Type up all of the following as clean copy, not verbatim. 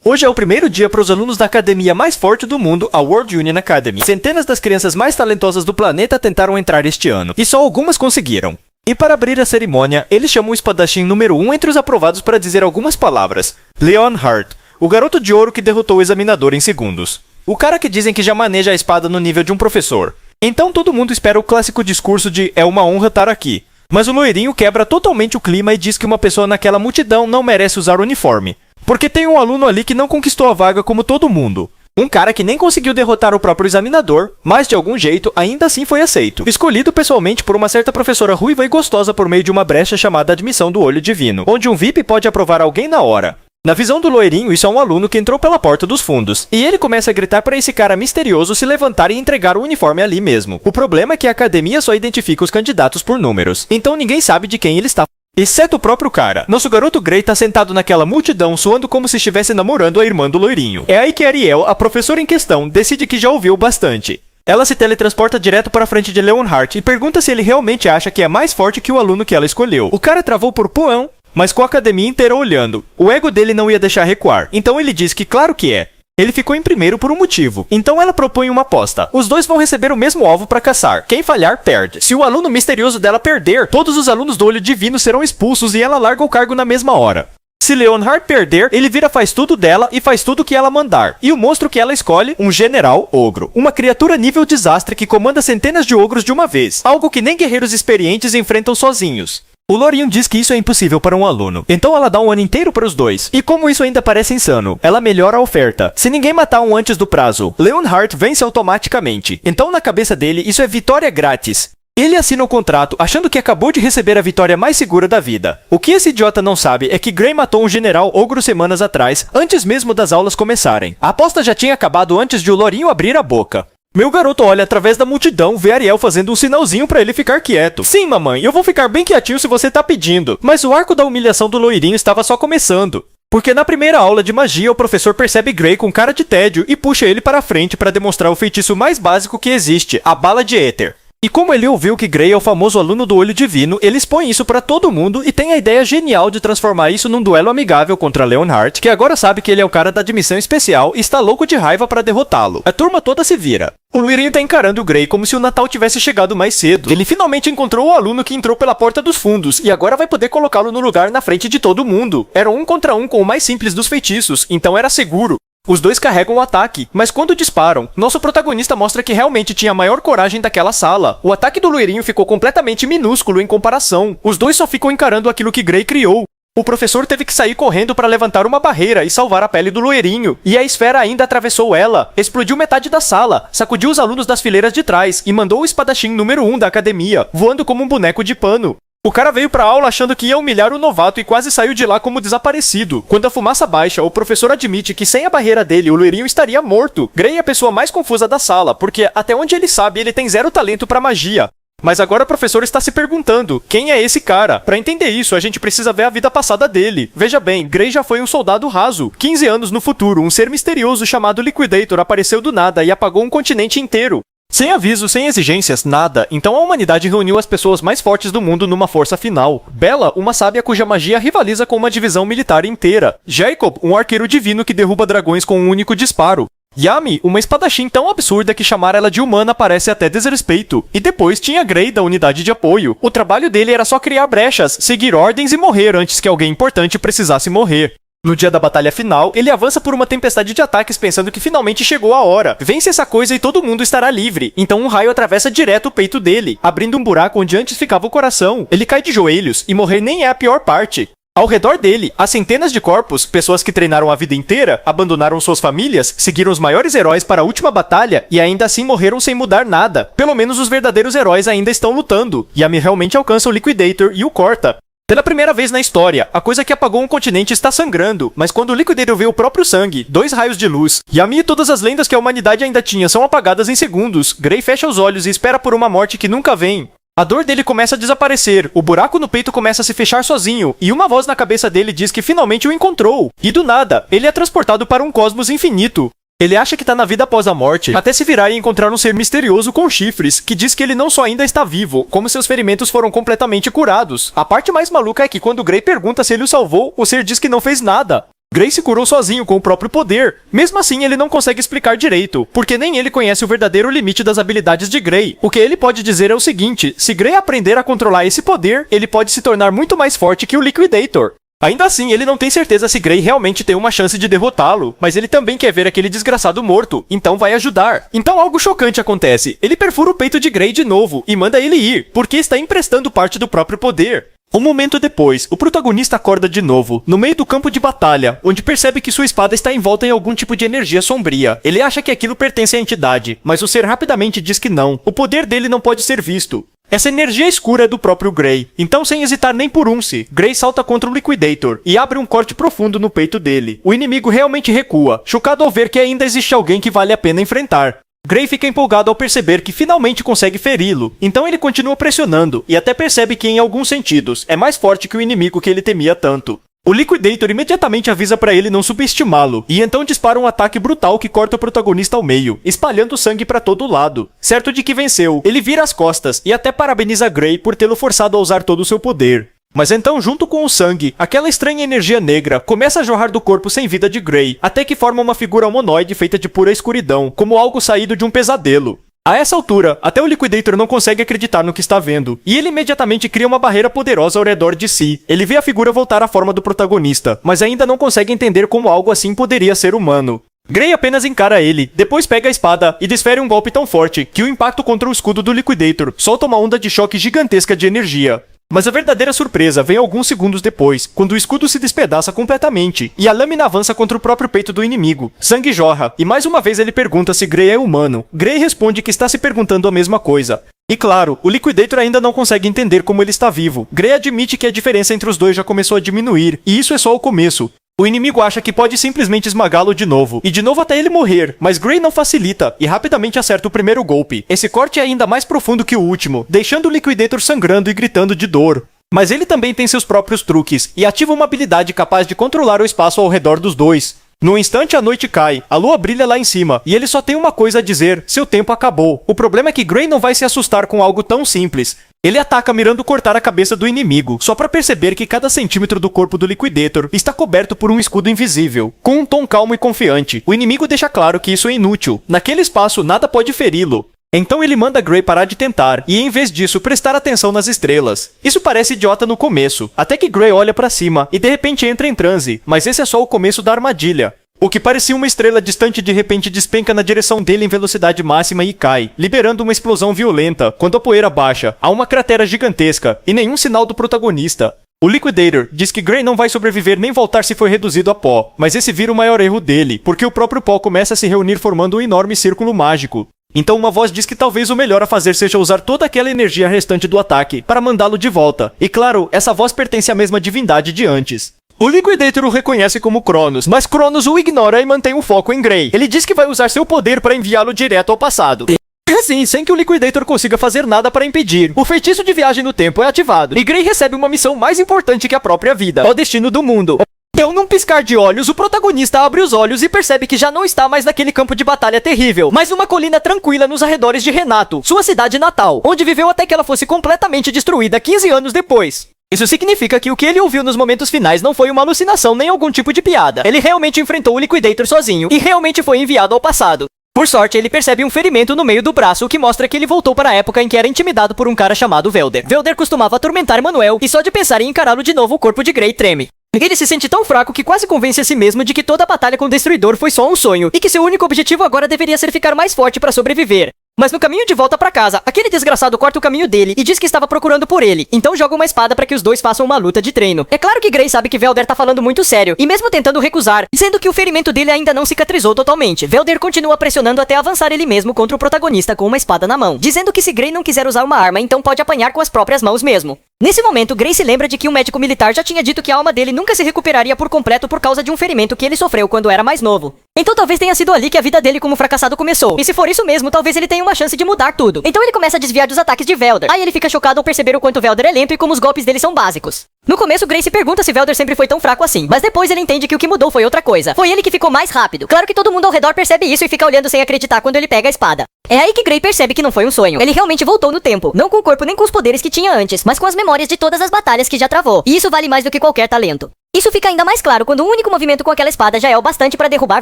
Hoje é o primeiro dia para os alunos da academia mais forte do mundo, a World Union Academy. Centenas das crianças mais talentosas do planeta tentaram entrar este ano, e só algumas conseguiram. E para abrir a cerimônia, eles chamam o espadachim número 1 entre os aprovados para dizer algumas palavras. Leonhardt, o garoto de ouro que derrotou o examinador em segundos. O cara que dizem que já maneja a espada no nível de um professor. Então todo mundo espera o clássico discurso de "é uma honra estar aqui". Mas o loirinho quebra totalmente o clima e diz que uma pessoa naquela multidão não merece usar o uniforme. Porque tem um aluno ali que não conquistou a vaga como todo mundo. Um cara que nem conseguiu derrotar o próprio examinador, mas de algum jeito ainda assim foi aceito. Escolhido pessoalmente por uma certa professora ruiva e gostosa por meio de uma brecha chamada admissão do olho divino, onde um VIP pode aprovar alguém na hora. Na visão do loirinho, isso é um aluno que entrou pela porta dos fundos, e ele começa a gritar para esse cara misterioso se levantar e entregar o uniforme ali mesmo. O problema é que a academia só identifica os candidatos por números, então ninguém sabe de quem ele está, exceto o próprio cara. Nosso garoto Gray tá sentado naquela multidão suando como se estivesse namorando a irmã do loirinho. É aí que Ariel, a professora em questão, decide que já ouviu bastante. Ela se teletransporta direto para a frente de Leonhardt e pergunta se ele realmente acha que é mais forte que o aluno que ela escolheu. O cara travou por poão, mas com a academia inteira olhando. O ego dele não ia deixar recuar, então ele diz que claro que é. Ele ficou em primeiro por um motivo, então ela propõe uma aposta. Os dois vão receber o mesmo alvo para caçar. Quem falhar, perde. Se o aluno misterioso dela perder, todos os alunos do olho divino serão expulsos e ela larga o cargo na mesma hora. Se Leonhardt perder, ele vira faz tudo dela e faz tudo que ela mandar. E o monstro que ela escolhe, um general ogro. Uma criatura nível desastre que comanda centenas de ogros de uma vez. Algo que nem guerreiros experientes enfrentam sozinhos. O loirinho diz que isso é impossível para um aluno, então ela dá um ano inteiro para os dois. E como isso ainda parece insano, ela melhora a oferta. Se ninguém matar um antes do prazo, Leonhardt vence automaticamente. Então na cabeça dele, isso é vitória grátis. Ele assina o contrato achando que acabou de receber a vitória mais segura da vida. O que esse idiota não sabe é que Gray matou um general ogro semanas atrás, antes mesmo das aulas começarem. A aposta já tinha acabado antes de o loirinho abrir a boca. Meu garoto olha através da multidão, vê Ariel fazendo um sinalzinho pra ele ficar quieto. Sim, mamãe, eu vou ficar bem quietinho se você tá pedindo. Mas o arco da humilhação do loirinho estava só começando. Porque na primeira aula de magia, o professor percebe Gray com cara de tédio e puxa ele para a frente para demonstrar o feitiço mais básico que existe, a bala de éter. E como ele ouviu que Gray é o famoso aluno do olho divino, ele expõe isso pra todo mundo e tem a ideia genial de transformar isso num duelo amigável contra Leonhardt, que agora sabe que ele é o cara da admissão especial e está louco de raiva para derrotá-lo. A turma toda se vira. O loirinho tá encarando o Gray como se o Natal tivesse chegado mais cedo. Ele finalmente encontrou o aluno que entrou pela porta dos fundos e agora vai poder colocá-lo no lugar na frente de todo mundo. Era um contra um com o mais simples dos feitiços, então era seguro. Os dois carregam o ataque, mas quando disparam, nosso protagonista mostra que realmente tinha a maior coragem daquela sala. O ataque do loirinho ficou completamente minúsculo em comparação. Os dois só ficam encarando aquilo que Gray criou. O professor teve que sair correndo para levantar uma barreira e salvar a pele do loirinho. E a esfera ainda atravessou ela, explodiu metade da sala, sacudiu os alunos das fileiras de trás e mandou o espadachim número 1 da academia, voando como um boneco de pano. O cara veio pra aula achando que ia humilhar o novato e quase saiu de lá como desaparecido. Quando a fumaça baixa, o professor admite que sem a barreira dele, o loirinho estaria morto. Gray é a pessoa mais confusa da sala, porque até onde ele sabe, ele tem zero talento pra magia. Mas agora o professor está se perguntando, quem é esse cara? Pra entender isso, a gente precisa ver a vida passada dele. Veja bem, Gray já foi um soldado raso. 15 anos no futuro, um ser misterioso chamado Liquidator apareceu do nada e apagou um continente inteiro. Sem aviso, sem exigências, nada. Então a humanidade reuniu as pessoas mais fortes do mundo numa força final. Bella, uma sábia cuja magia rivaliza com uma divisão militar inteira. Jacob, um arqueiro divino que derruba dragões com um único disparo. Yami, uma espadachim tão absurda que chamar ela de humana parece até desrespeito. E depois tinha Gray, da unidade de apoio. O trabalho dele era só criar brechas, seguir ordens e morrer antes que alguém importante precisasse morrer. No dia da batalha final, ele avança por uma tempestade de ataques pensando que finalmente chegou a hora. Vence essa coisa e todo mundo estará livre. Então um raio atravessa direto o peito dele, abrindo um buraco onde antes ficava o coração. Ele cai de joelhos, e morrer nem é a pior parte. Ao redor dele, há centenas de corpos, pessoas que treinaram a vida inteira, abandonaram suas famílias, seguiram os maiores heróis para a última batalha e ainda assim morreram sem mudar nada. Pelo menos os verdadeiros heróis ainda estão lutando. Yami realmente alcança o Liquidator e o corta. Pela primeira vez na história, a coisa que apagou um continente está sangrando, mas quando o Liquidator vê o próprio sangue, 2 raios de luz, Yami e todas as lendas que a humanidade ainda tinha são apagadas em segundos. Gray fecha os olhos e espera por uma morte que nunca vem. A dor dele começa a desaparecer, o buraco no peito começa a se fechar sozinho, e uma voz na cabeça dele diz que finalmente o encontrou. E do nada, ele é transportado para um cosmos infinito. Ele acha que tá na vida após a morte, até se virar e encontrar um ser misterioso com chifres, que diz que ele não só ainda está vivo, como seus ferimentos foram completamente curados. A parte mais maluca é que quando Gray pergunta se ele o salvou, o ser diz que não fez nada. Gray se curou sozinho com o próprio poder. Mesmo assim, ele não consegue explicar direito, porque nem ele conhece o verdadeiro limite das habilidades de Gray. O que ele pode dizer é o seguinte: se Gray aprender a controlar esse poder, ele pode se tornar muito mais forte que o Liquidator. Ainda assim, ele não tem certeza se Gray realmente tem uma chance de derrotá-lo, mas ele também quer ver aquele desgraçado morto, então vai ajudar. Então algo chocante acontece. Ele perfura o peito de Gray de novo e manda ele ir, porque está emprestando parte do próprio poder. Um momento depois, o protagonista acorda de novo, no meio do campo de batalha, onde percebe que sua espada está envolta em algum tipo de energia sombria. Ele acha que aquilo pertence à entidade, mas o ser rapidamente diz que não. O poder dele não pode ser visto. Essa energia escura é do próprio Gray. Então, sem hesitar nem por um se, Gray salta contra o Liquidator e abre um corte profundo no peito dele. O inimigo realmente recua, chocado ao ver que ainda existe alguém que vale a pena enfrentar. Gray fica empolgado ao perceber que finalmente consegue feri-lo, então ele continua pressionando e até percebe que, em alguns sentidos, é mais forte que o inimigo que ele temia tanto. O Liquidator imediatamente avisa para ele não subestimá-lo, e então dispara um ataque brutal que corta o protagonista ao meio, espalhando sangue para todo lado. Certo de que venceu, ele vira as costas e até parabeniza Gray por tê-lo forçado a usar todo o seu poder. Mas então, junto com o sangue, aquela estranha energia negra começa a jorrar do corpo sem vida de Gray, até que forma uma figura humanoide feita de pura escuridão, como algo saído de um pesadelo. A essa altura, até o Liquidator não consegue acreditar no que está vendo, e ele imediatamente cria uma barreira poderosa ao redor de si. Ele vê a figura voltar à forma do protagonista, mas ainda não consegue entender como algo assim poderia ser humano. Gray apenas encara ele, depois pega a espada e desfere um golpe tão forte que o impacto contra o escudo do Liquidator solta uma onda de choque gigantesca de energia. Mas a verdadeira surpresa vem alguns segundos depois, quando o escudo se despedaça completamente e a lâmina avança contra o próprio peito do inimigo. Sangue jorra, e mais uma vez ele pergunta se Gray é humano. Gray responde que está se perguntando a mesma coisa. E claro, o Liquidator ainda não consegue entender como ele está vivo. Gray admite que a diferença entre os dois já começou a diminuir, e isso é só o começo. O inimigo acha que pode simplesmente esmagá-lo de novo até ele morrer, mas Gray não facilita e rapidamente acerta o primeiro golpe. Esse corte é ainda mais profundo que o último, deixando o Liquidator sangrando e gritando de dor. Mas ele também tem seus próprios truques e ativa uma habilidade capaz de controlar o espaço ao redor dos dois. No instante a noite cai, a lua brilha lá em cima, e ele só tem uma coisa a dizer: seu tempo acabou. O problema é que Gray não vai se assustar com algo tão simples. Ele ataca mirando cortar a cabeça do inimigo, só para perceber que cada centímetro do corpo do Liquidator está coberto por um escudo invisível. Com um tom calmo e confiante, o inimigo deixa claro que isso é inútil. Naquele espaço, nada pode feri-lo. Então ele manda Gray parar de tentar, e em vez disso, prestar atenção nas estrelas. Isso parece idiota no começo, até que Gray olha para cima e de repente entra em transe, mas esse é só o começo da armadilha. O que parecia uma estrela distante de repente despenca na direção dele em velocidade máxima e cai, liberando uma explosão violenta. Quando a poeira baixa, há uma cratera gigantesca e nenhum sinal do protagonista. O Liquidator diz que Gray não vai sobreviver nem voltar se for reduzido a pó, mas esse vira o maior erro dele, porque o próprio pó começa a se reunir formando um enorme círculo mágico. Então uma voz diz que talvez o melhor a fazer seja usar toda aquela energia restante do ataque para mandá-lo de volta. E claro, essa voz pertence à mesma divindade de antes. O Liquidator o reconhece como Cronos, mas Cronos o ignora e mantém o foco em Gray. Ele diz que vai usar seu poder para enviá-lo direto ao passado. Assim, sem que o Liquidator consiga fazer nada para impedir. O feitiço de viagem no tempo é ativado, e Gray recebe uma missão mais importante que a própria vida: o destino do mundo. Então, num piscar de olhos, o protagonista abre os olhos e percebe que já não está mais naquele campo de batalha terrível, mas uma colina tranquila nos arredores de Renato, sua cidade natal, onde viveu até que ela fosse completamente destruída 15 anos depois. Isso significa que o que ele ouviu nos momentos finais não foi uma alucinação nem algum tipo de piada. Ele realmente enfrentou o Liquidator sozinho e realmente foi enviado ao passado. Por sorte, ele percebe um ferimento no meio do braço, o que mostra que ele voltou para a época em que era intimidado por um cara chamado Velder. Velder costumava atormentar Manuel, e só de pensar em encará-lo de novo, o corpo de Gray treme. Ele se sente tão fraco que quase convence a si mesmo de que toda a batalha com o Destruidor foi só um sonho, e que seu único objetivo agora deveria ser ficar mais forte para sobreviver. Mas no caminho de volta pra casa, aquele desgraçado corta o caminho dele e diz que estava procurando por ele, então joga uma espada para que os dois façam uma luta de treino. É claro que Gray sabe que Velder tá falando muito sério, e mesmo tentando recusar, dizendo que o ferimento dele ainda não cicatrizou totalmente, Velder continua pressionando até avançar ele mesmo contra o protagonista com uma espada na mão, dizendo que se Gray não quiser usar uma arma, então pode apanhar com as próprias mãos mesmo. Nesse momento, Gray se lembra de que um médico militar já tinha dito que a alma dele nunca se recuperaria por completo por causa de um ferimento que ele sofreu quando era mais novo. Então talvez tenha sido ali que a vida dele como fracassado começou. E se for isso mesmo, talvez ele tenha uma chance de mudar tudo. Então ele começa a desviar dos ataques de Velder. Aí ele fica chocado ao perceber o quanto Velder é lento e como os golpes dele são básicos. No começo, Gray se pergunta se Velder sempre foi tão fraco assim, mas depois ele entende que o que mudou foi outra coisa. Foi ele que ficou mais rápido. Claro que todo mundo ao redor percebe isso e fica olhando sem acreditar quando ele pega a espada. É aí que Gray percebe que não foi um sonho. Ele realmente voltou no tempo, não com o corpo nem com os poderes que tinha antes, mas com as memórias de todas as batalhas que já travou. E isso vale mais do que qualquer talento. Isso fica ainda mais claro quando o único movimento com aquela espada já é o bastante para derrubar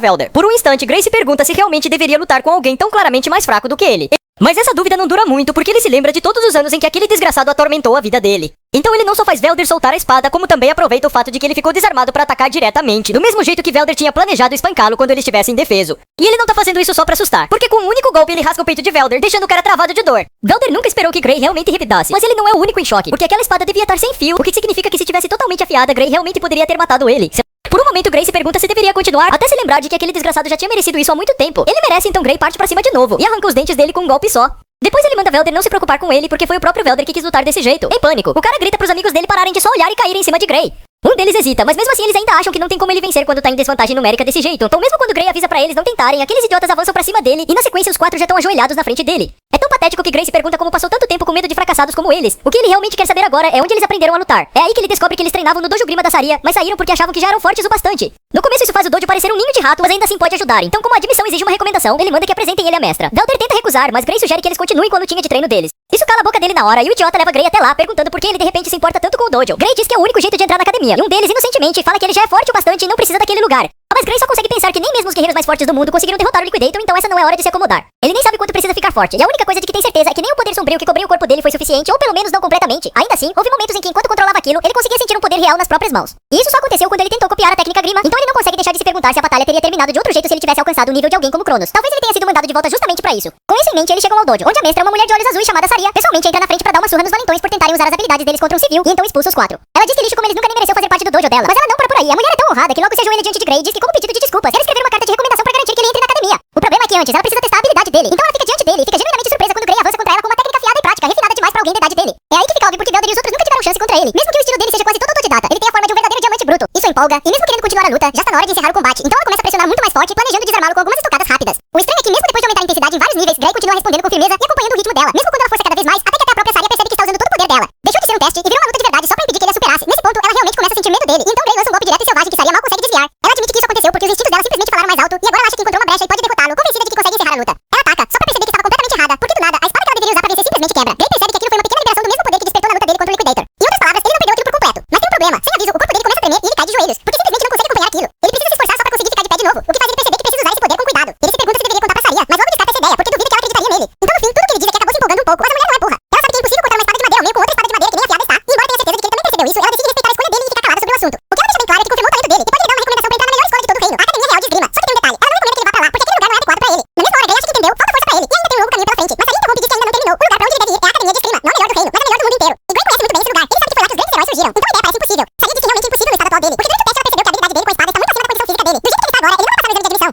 Velder. Por um instante, Grey se pergunta se realmente deveria lutar com alguém tão claramente mais fraco do que ele. Mas essa dúvida não dura muito, porque ele se lembra de todos os anos em que aquele desgraçado atormentou a vida dele. Então ele não só faz Velder soltar a espada, como também aproveita o fato de que ele ficou desarmado para atacar diretamente, do mesmo jeito que Velder tinha planejado espancá-lo quando ele estivesse indefeso. E ele não tá fazendo isso só pra assustar, porque com um único golpe ele rasga o peito de Velder, deixando o cara travado de dor. Velder nunca esperou que Grey realmente revidasse, mas ele não é o único em choque, porque aquela espada devia estar sem fio, o que significa que se tivesse totalmente afiada, Grey realmente poderia ter matado ele. Por um momento, Grey se pergunta se deveria continuar, até se lembrar de que aquele desgraçado já tinha merecido isso há muito tempo. Ele merece, então Grey parte pra cima de novo, e arranca os dentes dele com um golpe só. Depois ele manda Velder não se preocupar com ele, porque foi o próprio Velder que quis lutar desse jeito. Em pânico, o cara grita pros amigos dele pararem de só olhar e caírem em cima de Grey. Um deles hesita, mas mesmo assim eles ainda acham que não tem como ele vencer quando tá em desvantagem numérica desse jeito. Então mesmo quando Grey avisa pra eles não tentarem, aqueles idiotas avançam pra cima dele, e na sequência os 4 já estão ajoelhados na frente dele. É tão patético que Grey se pergunta como passou tanto tempo com medo de fracassados como eles. O que ele realmente quer saber agora é onde eles aprenderam a lutar. É aí que ele descobre que eles treinavam no Dojo Grima da Saria, mas saíram porque achavam que já eram fortes o bastante. No começo isso faz o dojo parecer um ninho de rato, mas ainda assim pode ajudar. Então como a admissão exige uma recomendação, ele manda que apresentem ele à mestra. Velder tenta recusar, mas Grey sugere que eles continuem com a lutinha de treino deles. Isso cala a boca dele na hora, e o idiota leva Grey até lá, perguntando por que ele de repente se importa tanto com o dojo. Grey diz que é o único jeito de entrar na academia, e um deles inocentemente fala que ele já é forte o bastante e não precisa daquele lugar. Mas Grey só consegue pensar que nem mesmo os guerreiros mais fortes do mundo conseguiram derrotar o Liquidator, então essa não é hora de se acomodar. Ele nem sabe quanto precisa ficar forte, e a única coisa de que tem certeza é que nem o poder sombrio que cobriu o corpo dele foi suficiente, ou pelo menos não completamente. Ainda assim, houve momentos em que enquanto controlava aquilo, ele conseguia sentir um poder real nas próprias mãos. E isso só aconteceu quando ele tentou copiar a técnica Grima, então ele não consegue deixar de se perguntar se a batalha teria terminado de outro jeito se ele tivesse alcançado o nível de alguém como Cronos. Talvez ele tenha sido mandado de volta justamente pra isso. Com isso em mente, eles chegam ao dojo, onde a mestra, uma mulher de olhos azuis chamada Saria, pessoalmente entra na frente pra dar uma surra nos valentões por tentarem usar as habilidades deles contra um civil, e então expulsa os 4. Ela diz que lixo como eles nunca nem mereceu fazer parte do dojo dela, mas ela não para por aí. A mulher é tão honrada que logo se ajoelha diante de Grey e diz que como pedido de desculpas, quer escrever uma carta de recomendação pra garantir que ele entre na academia. O problema é que antes ela precisa testar a habilidade dele, então ela fica diante dele e fica genuinamente surpresa quando Grey avança contra ela com uma técnica afiada e prática, refinada demais pra alguém da idade dele. É aí que fica óbvio porque Velder e os outros nunca tiveram chance contra ele, mesmo que o estilo dele seja quase todo autodidata. Ele tem a forma de um verdadeiro diamante bruto. Isso empolga, e mesmo querendo continuar a luta, já está na hora de encerrar o combate. Então ela começa a pressionar muito mais forte, planejando desarmá-lo com algumas estocadas rápidas. O estranho é que mesmo depois de aumentar a intensidade em vários níveis, Grey continua respondendo com firmeza e acompanhando o ritmo dela, mesmo quando ela força cada vez mais, até que até a própria Saria percebe que está usando todo o poder dela. Deixou de ser um teste e virou uma luta de verdade só pra impedir que ele a superasse. Nesse ponto, ela realmente começa a sentir medo dele, e então Grey lança um golpe direto e selvagem que Saria mal consegue desviar. Ela admite que isso aconteceu porque os instintos dela simplesmente falaram mais alto, e agora ela acha que encontrou uma brecha e pode derrotá-lo, convencida de que consegue encerrar a luta. Ela ataca, só pra perceber que estava completamente errada, porque do nada, a espada que ela deveria usar pra vencer simplesmente quebra. Grey percebe que aquilo foi uma pequena liberação do mesmo poder que despertou na luta dele contra o Liquidator. Em outras palavras, ele não perdeu aquilo por completo. Mas tem um problema, sem aviso, o corpo dele começa a tremer e ele cai de joelhos, porque simplesmente não consegue acompanhar aquilo. Ele precisa se esforçar só pra conseguir ficar de pé de novo, o que faz ele perceber que precisa usar esse poder com cuidado. Ele se pergunta se deveria contar pra Saria, mas logo descarta essa ideia, porque duvida que ela acreditaria nele. Então no fim, tudo que ele diz é que acabou se empolgando um pouco, mas a mulher não é burra. Ela sabe que é impossível cortar uma espada de madeira ao meio com outra espada de madeira que nem afiada está, e embora tenha certeza de que ele também percebeu isso, ela decide respeitar a escolha dele e ficar calada sobre o assunto. O que ela deixa bem claro é que confirmou o talento dele e pode lhe dar uma recomendação pra entrar na melhor escola de todo o reino, a Academia Real de Esgrima. Só que tem um detalhe, ela não recomenda que ele vá pra lá, porque aquele lugar não é adequado pra ele. Na mesma hora, Grey acha que entendeu, falta força pra ele, e ainda tem um longo caminho pela frente, mas Saria interrompe e diz que ainda não terminou. O lugar pra onde ele deve ir é a Academia de Esgrima, não a melhor do reino, mas a melhor do mundo inteiro. E Grey conhece muito bem esse lugar, ele sabe que foi lá que os grandes heróis surgiram, então a ideia parece impossível. Saria diz que realmente impossível no estado atual dele, porque durante o teste ela percebeu que a habilidade dele com a espada está muito acima da condição física dele. Do jeito que ele está agora, ele não vai passar no exame de admissão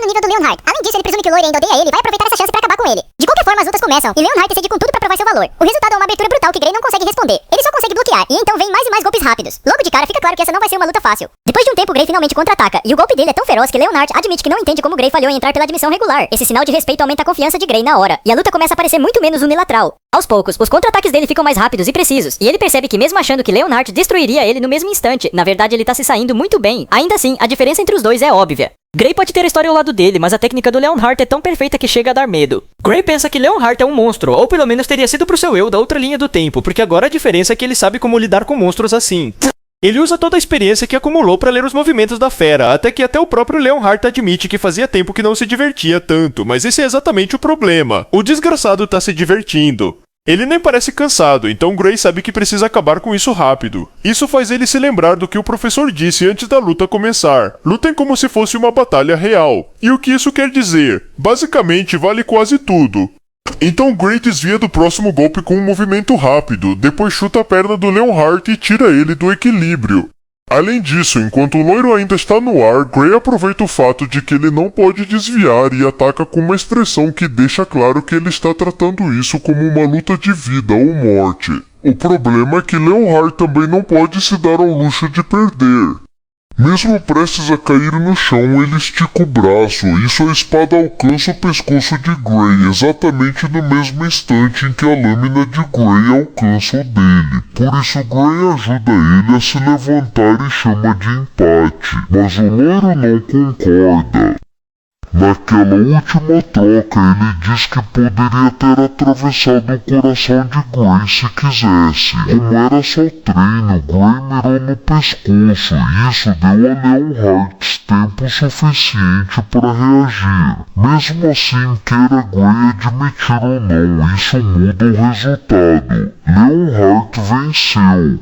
tá no nível do Leonhard. Além disso, ele presume que o Lore ainda odeia ele e vai aproveitar essa chance pra acabar com ele. De qualquer forma, as lutas começam, e Leonhard decide com tudo pra provar seu valor. O resultado é uma abertura brutal que Gray não consegue responder. Ele só consegue bloquear, e então vem mais e mais golpes rápidos. Logo de cara, fica claro que essa não vai ser uma luta fácil. Depois de um tempo, Gray finalmente contra-ataca, e o golpe dele é tão feroz que Leonhard admite que não entende como Gray falhou em entrar pela admissão regular. Esse sinal de respeito aumenta a confiança de Gray na hora, e a luta começa a parecer muito menos unilateral. Aos poucos, os contra-ataques dele ficam mais rápidos e precisos, e ele percebe que mesmo achando que Leonhard destruiria ele no mesmo instante, na verdade ele tá se saindo muito bem. Ainda assim, a diferença entre os dois é óbvia. Gray pode ter a história ao lado dele, mas a técnica do Leonhard é tão perfeita que chega a dar medo. Gray pensa que Leonhard é um monstro, ou pelo menos teria sido pro seu eu da outra linha do tempo, porque agora a diferença é que ele sabe como lidar com monstros assim. Ele usa toda a experiência que acumulou para ler os movimentos da fera, até o próprio Leonhard admite que fazia tempo que não se divertia tanto, mas esse é exatamente o problema. O desgraçado tá se divertindo. Ele nem parece cansado, então Gray sabe que precisa acabar com isso rápido. Isso faz ele se lembrar do que o professor disse antes da luta começar. Lutem como se fosse uma batalha real. E o que isso quer dizer? Basicamente, vale quase tudo. Então Gray desvia do próximo golpe com um movimento rápido, depois chuta a perna do Leonhard e tira ele do equilíbrio. Além disso, enquanto o loiro ainda está no ar, Gray aproveita o fato de que ele não pode desviar e ataca com uma expressão que deixa claro que ele está tratando isso como uma luta de vida ou morte. O problema é que Leonhard também não pode se dar ao luxo de perder. Mesmo prestes a cair no chão, ele estica o braço e sua espada alcança o pescoço de Gray exatamente no mesmo instante em que a lâmina de Gray alcança o dele. Por isso Gray ajuda ele a se levantar e chama de empate, mas o loiro não concorda. Naquela última troca, ele diz que poderia ter atravessado o coração de Gray se quisesse. Como era só treino, Gray mirou no pescoço e isso deu a Leonhard tempo suficiente para reagir. Mesmo assim, queira Gray admitir ou não, isso muda o resultado. Leonhard venceu.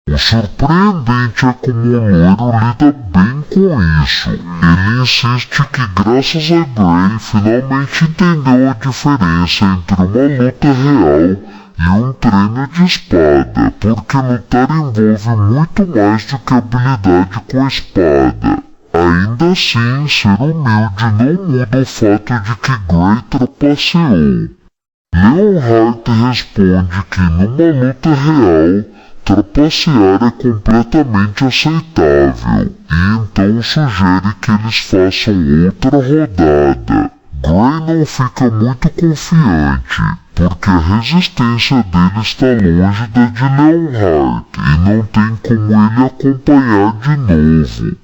O surpreendente é como o loiro lida bem com isso. Ele insiste que graças a Gray finalmente entendeu a diferença entre uma luta real e um treino de espada, porque lutar envolve muito mais do que habilidade com a espada. Ainda assim, ser humilde não muda o fato de que Gray trapaceou. Leonhard responde que numa luta real, trapacear é completamente aceitável, e então sugere que eles façam outra rodada. Gray não fica muito confiante, porque a resistência dele está longe da de Leonhard, e não tem como ele acompanhar de novo.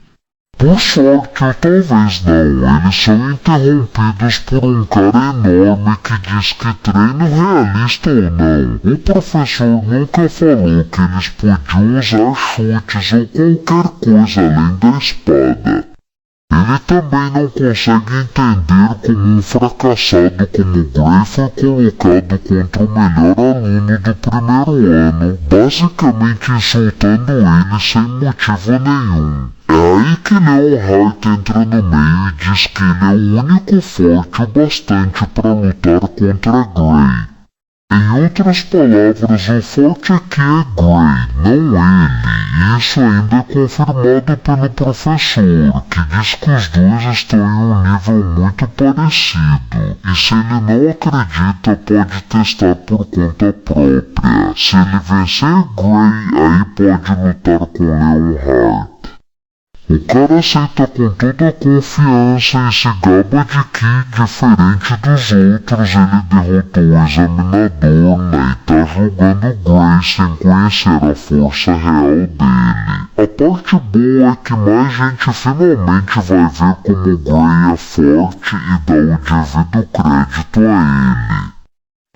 Por sorte, ou talvez não, eles são interrompidos por um cara enorme que diz que treino realista ou não, o professor nunca falou que eles podiam usar chutes ou qualquer coisa além da espada. Ele também não consegue entender como um fracassado como Gray foi colocado contra o melhor aluno do primeiro ano, basicamente insultando ele sem motivo nenhum. É aí que Leonhard entra no meio e diz que ele é o único forte o bastante para lutar contra Gray. Em outras palavras, o forte aqui é Gray, não ele, e isso ainda é confirmado pelo professor, que diz que os dois estão em um nível muito parecido, e se ele não acredita pode testar por conta própria. Se ele vencer Gray, aí pode lutar com Leonhard. O cara aceita com toda a confiança e se gaba de que, diferente dos outros, ele derrotou o examinador, né, e tá julgando Gray sem conhecer a força real dele. A parte boa é que mais gente finalmente vai ver como Gray é forte e dá o devido crédito a ele.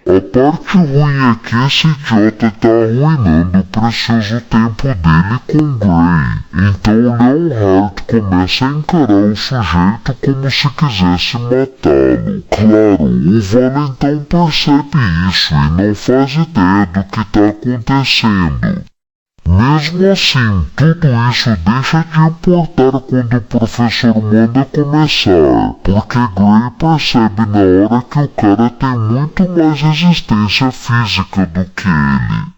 A parte ruim é que esse idiota tá arruinando o precioso tempo dele com Gray. Então Leonhard começa a encarar o sujeito como se quisesse matá-lo. Claro, o valentão percebe isso e não faz ideia do que tá acontecendo. Mesmo assim, tudo isso deixa de importar quando o professor manda começar, porque Gray percebe na hora que o cara tem muito mais resistência física do que ele.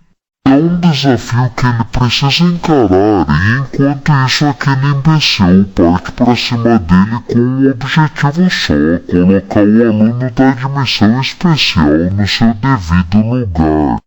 É um desafio que ele precisa encarar, e enquanto isso aquele imbecil parte pra cima dele com um objetivo só: colocar o aluno da admissão especial no seu devido lugar.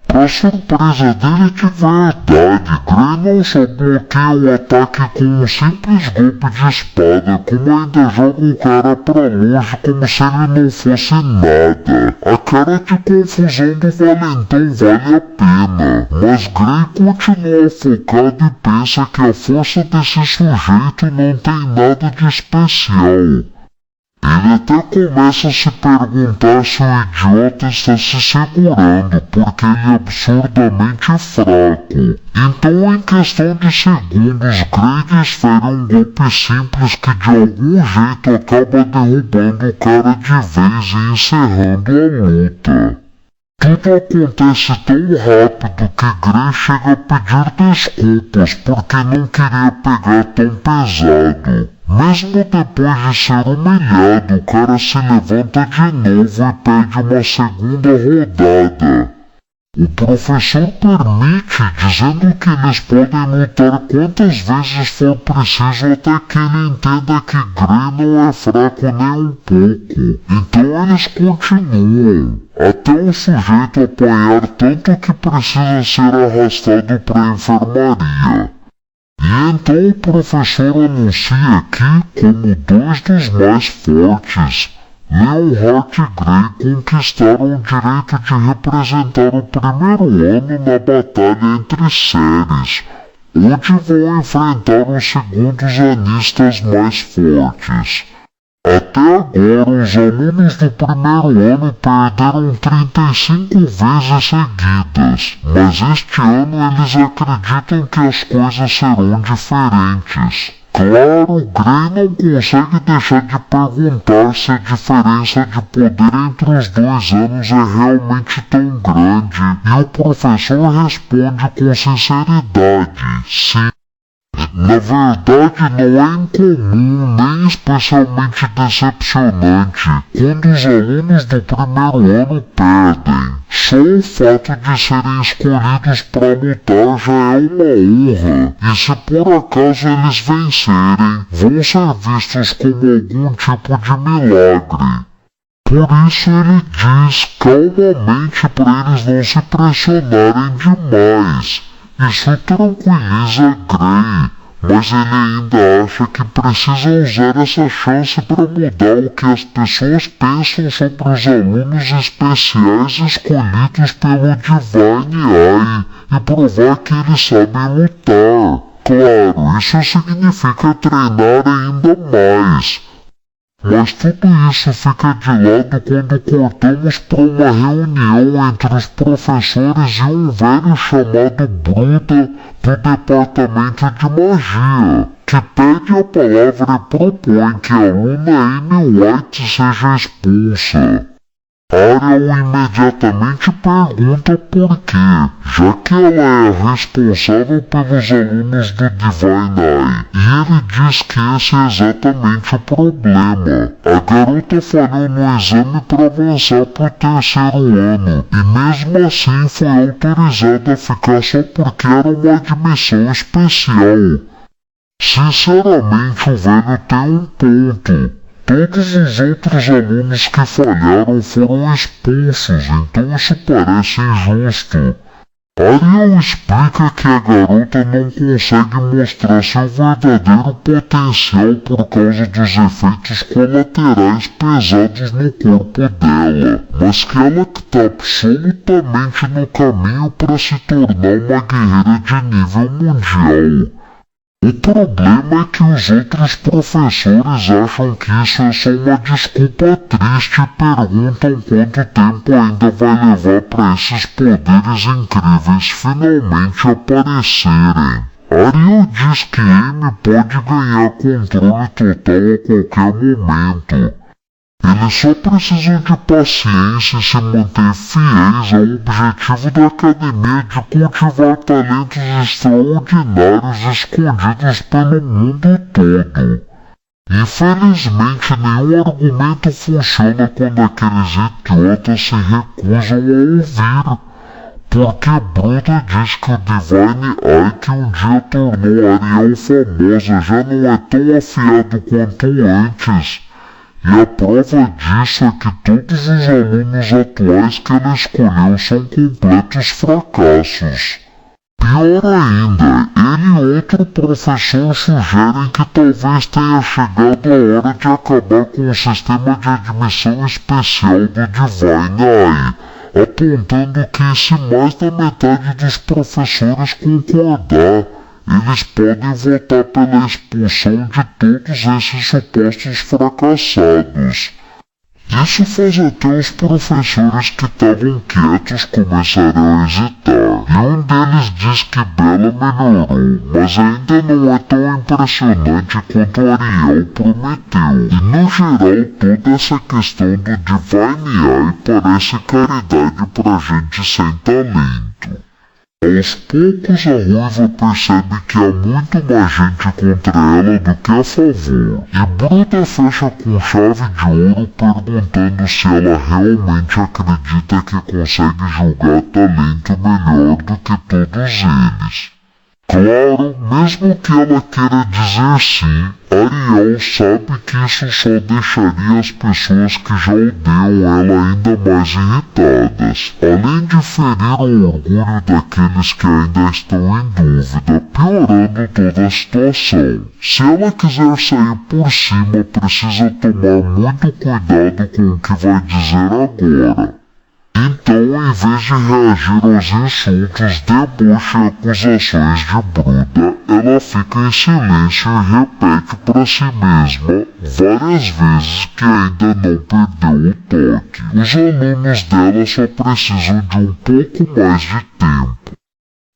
Pra surpresa dele de verdade, Gray não só bloqueia o ataque com um simples golpe de espada, como ainda joga o cara pra longe como se ele não fosse nada. A cara de confusão do valentão vale a pena, mas Gray continua focado e pensa que a força desse sujeito não tem nada de especial. Ele até começa a se perguntar se o idiota está se segurando, porque ele é absurdamente fraco. Então, em questão de segundos, Gray desfere um golpe simples que de algum jeito acaba derrubando o cara de vez e encerrando a luta. Tudo acontece tão rápido que Gray chega a pedir desculpas porque não queria pegar tão pesado. Mesmo depois de ser humilhado, o cara se levanta de novo e pede uma segunda rodada. O professor permite, dizendo que eles podem lutar quantas vezes for preciso até que ele entenda que Gray não é fraco nem um pouco. Então eles continuam, até o sujeito apanhar tanto que precisa ser arrastado para a enfermaria. E então o professor anuncia que, como dois dos mais fortes, Leonhardt e Gray conquistaram o direito de representar o primeiro ano na batalha entre séries, onde vão enfrentar os segundos anistas mais fortes. Até agora, os alunos do primeiro ano perderam 35 vezes seguidas, mas este ano eles acreditam que as coisas serão diferentes. Claro, Gray não consegue deixar de perguntar se a diferença de poder entre os dois anos é realmente tão grande, e o professor responde com sinceridade: sim. Na verdade, não é incomum nem especialmente decepcionante quando os alunos do primeiro ano perdem. Só o fato de serem escolhidos para lutar já é uma honra, e se por acaso eles vencerem, vão ser vistos como algum tipo de milagre. Por isso ele diz calmamente para eles não se pressionarem demais. Isso tranquiliza Gray, mas ele ainda acha que precisa usar essa chance para mudar o que as pessoas pensam sobre os alunos especiais escolhidos pelo Divine Eye e provar que eles sabem lutar. Claro, isso significa treinar ainda mais. Mas tudo isso fica de lado quando cortamos para uma reunião entre os professores e um velho chamado Bruda do departamento de magia, que pede a palavra e propõe que a aluna Amy White seja expulsa. Ariel imediatamente pergunta por quê, já que ela é responsável pelos alunos do Divine Eye, e ele diz que esse é exatamente o problema. A garota falhou no exame para avançar para o terceiro ano, e mesmo assim foi autorizada a ficar só porque era uma admissão especial. Sinceramente, o velho tem um ponto. Todos os outros alunos que falharam foram expulsos, então isso parece injusto. Ariel explica que a garota não consegue mostrar seu verdadeiro potencial por causa dos efeitos colaterais pesados no corpo dela, mas que ela está absolutamente no caminho para se tornar uma guerreira de nível mundial. O problema é que os outros professores acham que isso é só uma desculpa triste e perguntam quanto tempo ainda vai levar para esses poderes incríveis finalmente aparecerem. Ariel diz que Amy pode ganhar controle total a qualquer momento. Eles só precisam de paciência e se manter fiéis ao objetivo da academia de cultivar talentos extraordinários escondidos pelo mundo todo. Infelizmente, nenhum argumento funciona quando aqueles idiotas se recusam a ouvir. porque Bruda diz que o Divine Eye que um dia tornou Ariel famosa já não é tão afiado quanto antes. E a prova disso é que todos os alunos atuais que ele escolheu são completos fracassos. Pior ainda, ele e outro professor sugerem que talvez tenha chegado a hora de acabar com o sistema de admissão especial do Divine Eye, apontando que se mais da metade dos professores concordar, eles podem votar pela expulsão de todos esses supostos fracassados. Isso faz até os professores que estavam quietos começarem a hesitar, e um deles diz que Bella melhorou, mas ainda não é tão impressionante quanto Ariel prometeu. E no geral toda essa questão do Divine Eye parece caridade pra gente sem talento. Aos poucos a Ruiva percebe que há muito mais gente contra ela do que a favor, e Bruda fecha com chave de ouro perguntando se ela realmente acredita que consegue julgar talento melhor do que todos eles. Claro, mesmo que ela queira dizer sim, Ariel sabe que isso só deixaria as pessoas que já odeiam ela ainda mais irritadas, além de ferir o orgulho daqueles que ainda estão em dúvida, piorando toda a situação. Se ela quiser sair por cima, precisa tomar muito cuidado com o que vai dizer agora. Então, em vez de reagir aos insultos, deboche e acusações de Bruda, ela fica em silêncio e repete para si mesma várias vezes que ainda não perdeu o toque. Os alunos dela só precisam de um pouco mais de tempo.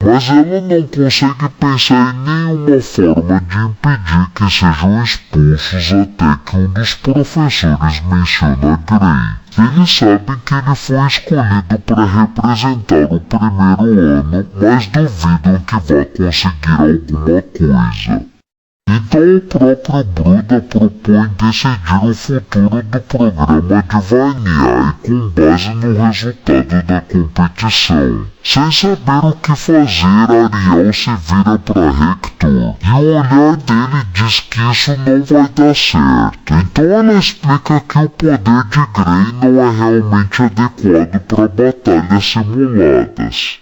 Mas ela não consegue pensar em nenhuma forma de impedir que sejam expulsos até que um dos professores menciona Gray. Eles sabem que ele foi escolhido para representar o primeiro ano, mas duvidam que vá conseguir alguma coisa. Então o próprio Bruda propõe decidir o futuro do programa Divine Eye com base no resultado da competição. Sem saber o que fazer, Ariel se vira para Hector, e o olhar dele diz que isso não vai dar certo. Então ela explica que o poder de Gray não é realmente adequado para batalhas simuladas.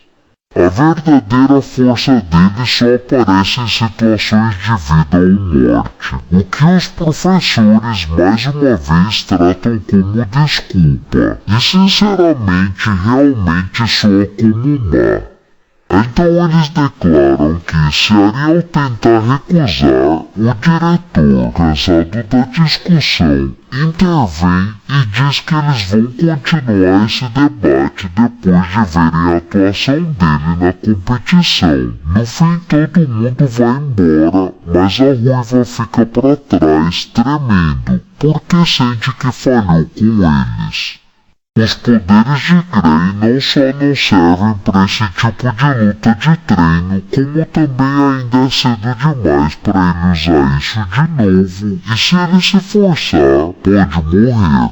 A verdadeira força dele só aparece em situações de vida ou morte, o que os professores mais uma vez tratam como desculpa, e sinceramente realmente soa como má. Então eles declaram que se Ariel tentar recusar, o diretor, cansado da discussão, intervém e diz que eles vão continuar esse debate depois de verem a atuação dele na competição. No fim todo mundo vai embora, mas a Ruiva fica para trás tremendo, porque sente que falhou com eles. Os poderes de Gray não só não servem para esse tipo de luta de treino, como também ainda é cedo demais para ele usar isso de novo, e se ele se forçar, pode morrer.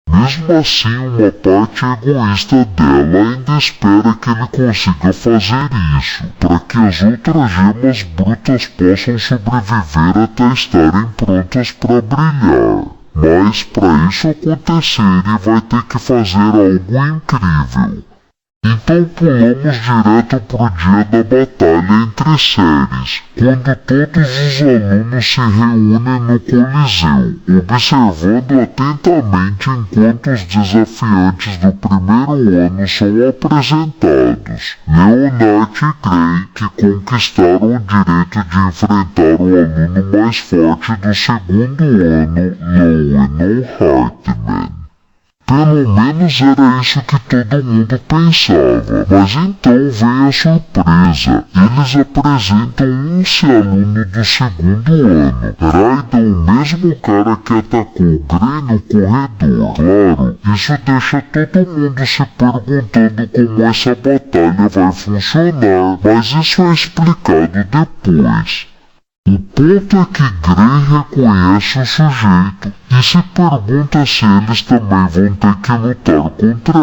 Mesmo assim, uma parte egoísta dela ainda espera que ele consiga fazer isso, para que as outras gemas brutas possam sobreviver até estarem prontas para brilhar. Mas para isso acontecer, ele vai ter que fazer algo incrível. Então pulamos direto pro dia da batalha entre séries, quando todos os alunos se reúnem no Coliseu, observando atentamente enquanto os desafiantes do primeiro ano são apresentados. Leonard e Gray, que conquistaram o direito de enfrentar o aluno mais forte do segundo ano, Lowen Hartman. Pelo menos era isso que todo mundo pensava, mas então vem a surpresa. Eles apresentam um aluno do segundo ano. Raiden, o mesmo cara que atacou Gray no corredor. Claro, isso deixa todo mundo se perguntando como essa batalha vai funcionar, mas isso é explicado depois. O ponto é que Gray reconhece o sujeito e se pergunta se eles também vão ter que lutar contra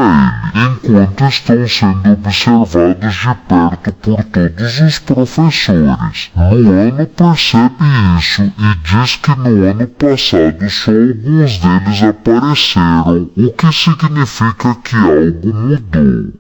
ele, enquanto estão sendo observados de perto por todos os professores. Moano percebe isso e diz que no ano passado só alguns deles apareceram, o que significa que algo mudou.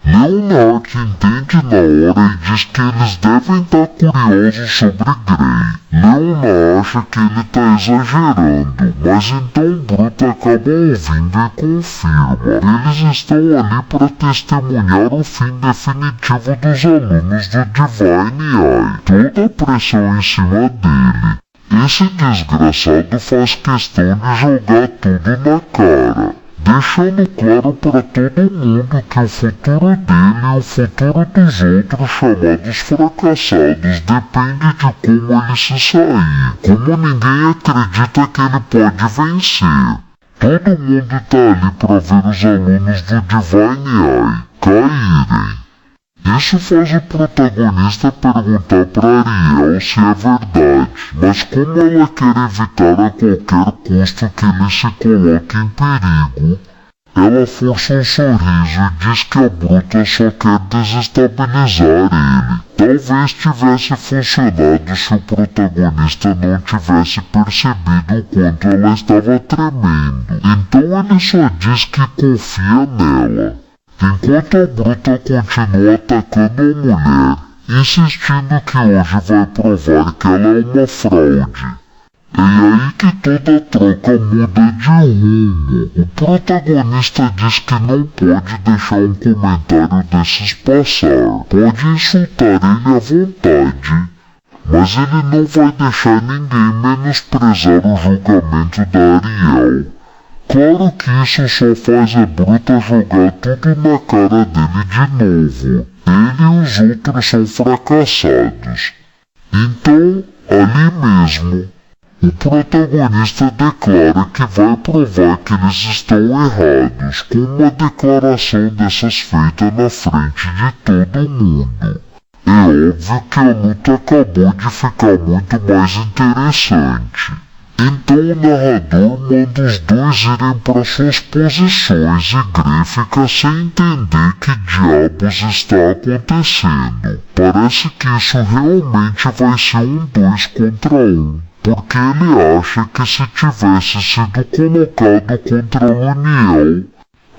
Leonard entende na hora e diz que eles devem estar curiosos sobre Gray. Leona acha que ele está exagerando, mas então Bruto acaba ouvindo e confirma. Eles estão ali para testemunhar o fim definitivo dos alunos do Divine Eye. Toda a pressão em cima dele. Esse desgraçado faz questão de jogar tudo na cara, deixando claro para todo mundo que o futuro dele e o futuro dos outros chamados fracassados depende de como ele se sair. Como ninguém acredita que ele pode vencer. Todo mundo está ali para ver os alunos do Divine Eye caírem. Isso faz o protagonista perguntar para Ariel se é verdade, mas como ela quer evitar a qualquer custo que ele se coloque em perigo, ela força um sorriso e diz que a Bruta só quer desestabilizar ele. Talvez tivesse funcionado se o protagonista não tivesse percebido o quanto ela estava tremendo, então ele só diz que confia nela. Enquanto a Bruta continua atacando a mulher, insistindo que hoje vai provar que ela é uma fraude. É aí que toda troca muda de rumo. O protagonista diz que não pode deixar um comentário desses passar. Pode insultar ele à vontade, mas ele não vai deixar ninguém menosprezar o julgamento da Ariel. Claro que isso só faz a Bruta jogar tudo na cara dele de novo. Ele e os outros são fracassados. Então, ali mesmo, o protagonista declara que vai provar que eles estão errados, com uma declaração dessas feita na frente de todo mundo. É óbvio que a luta acabou de ficar muito mais interessante. Então o narrador manda os dois irem para suas posições e Gray fica sem entender que diabos está acontecendo. Parece que isso realmente vai ser um 2 contra 1, porque ele acha que se tivesse sido colocado contra Luniel,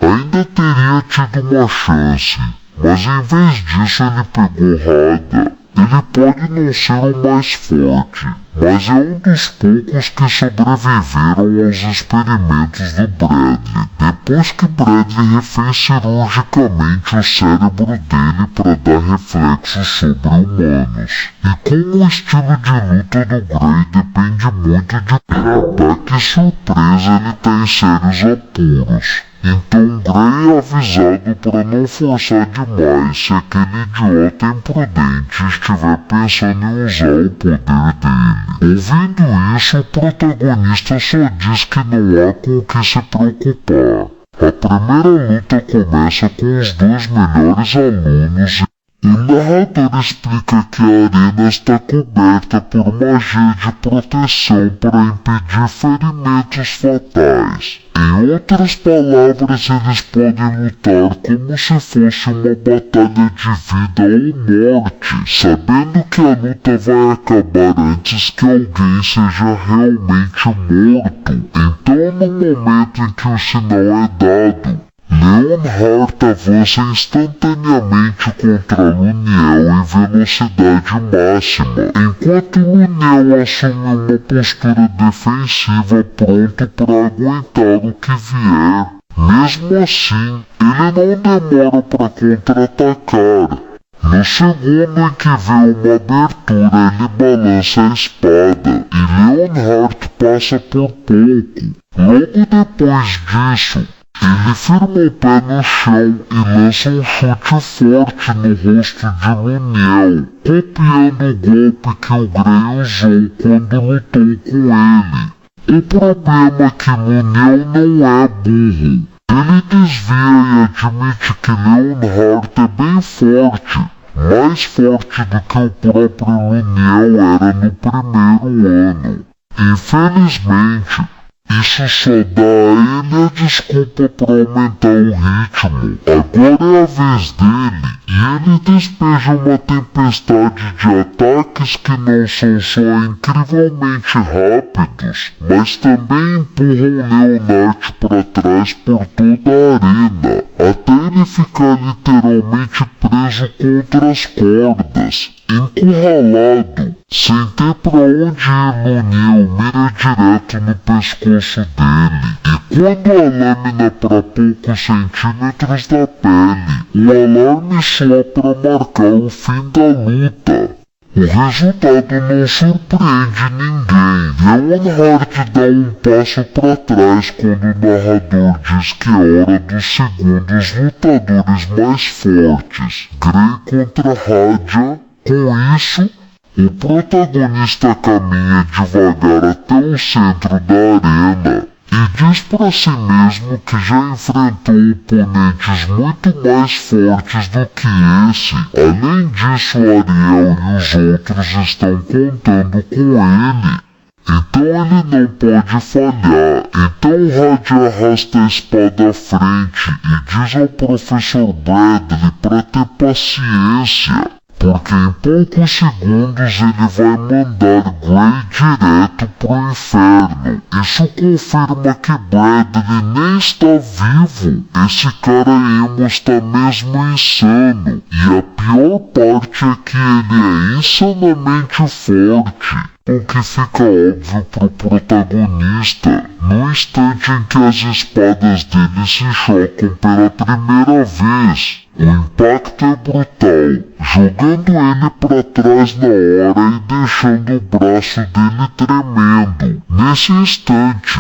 ainda teria tido uma chance, mas em vez disso ele pegou Rada. Ele pode não ser o mais forte, mas é um dos poucos que sobreviveram aos experimentos do Bradley, depois que Bradley refez cirurgicamente o cérebro dele para dar reflexos sobre-humanos. E como o estilo de luta do Gray depende muito de ataque surpresa, ele está em sérios apuros. Então Gray é avisado para não forçar demais se aquele idiota imprudente estiver pensando em usar o poder dele. Ouvindo isso, o protagonista só diz que não há com o que se preocupar. A primeira luta começa com os dois melhores alunos. O narrador explica que a arena está coberta por magia de proteção para impedir ferimentos fatais. Em outras palavras, eles podem lutar como se fosse uma batalha de vida ou morte, sabendo que a luta vai acabar antes que alguém seja realmente morto. Então, no momento em que o sinal é dado, Leonhart avança instantaneamente contra Luniel em velocidade máxima, enquanto Luniel assume uma postura defensiva pronto para aguentar o que vier. Mesmo assim, ele não demora para contra-atacar. No segundo em que vê uma abertura, ele balança a espada e Leonhart passa por pouco. Logo depois disso, ele firma o pé no chão e lança um chute forte no rosto de Luniel, copiando o golpe que o Gray usou quando lutou com ele. O problema é que Luniel não é burro. Ele desvia e admite que Leonhart é bem forte, mais forte do que o próprio Luniel era no primeiro ano. Infelizmente, isso só dá a ele a desculpa para aumentar o ritmo. Agora é a vez dele, e ele despeja uma tempestade de ataques que não são só incrivelmente rápidos, mas também empurram Leonard para trás por toda a arena, até ele ficar literalmente preso contra as cordas, encurralado, sem ter pra onde ir. Luniel mira direto no pescoço dele, e quando a lâmina para poucos centímetros da pele, o alarme soa para marcar o fim da luta. O resultado não surpreende ninguém. Leonard dá um passo para trás quando o narrador diz que é hora dos segundos lutadores mais fortes, Grey contra Radia. Com isso, o protagonista caminha devagar até o centro da arena e diz para si mesmo que já enfrentou oponentes muito mais fortes do que esse. Além disso, Ariel e os outros estão contando com ele. Então ele não pode falhar. Então Radia arrasta a espada à frente e diz ao professor Bradley para ter paciência, porque em poucos segundos ele vai mandar Grey direto pro inferno. Isso confirma que Bradley nem está vivo. Esse cara emo está mesmo insano. E a pior parte é que ele é insanamente forte, o que fica óbvio pro protagonista no instante em que as espadas dele se chocam pela primeira vez. O impacto é brutal, jogando ele para trás na hora e deixando o braço dele tremendo. Nesse instante,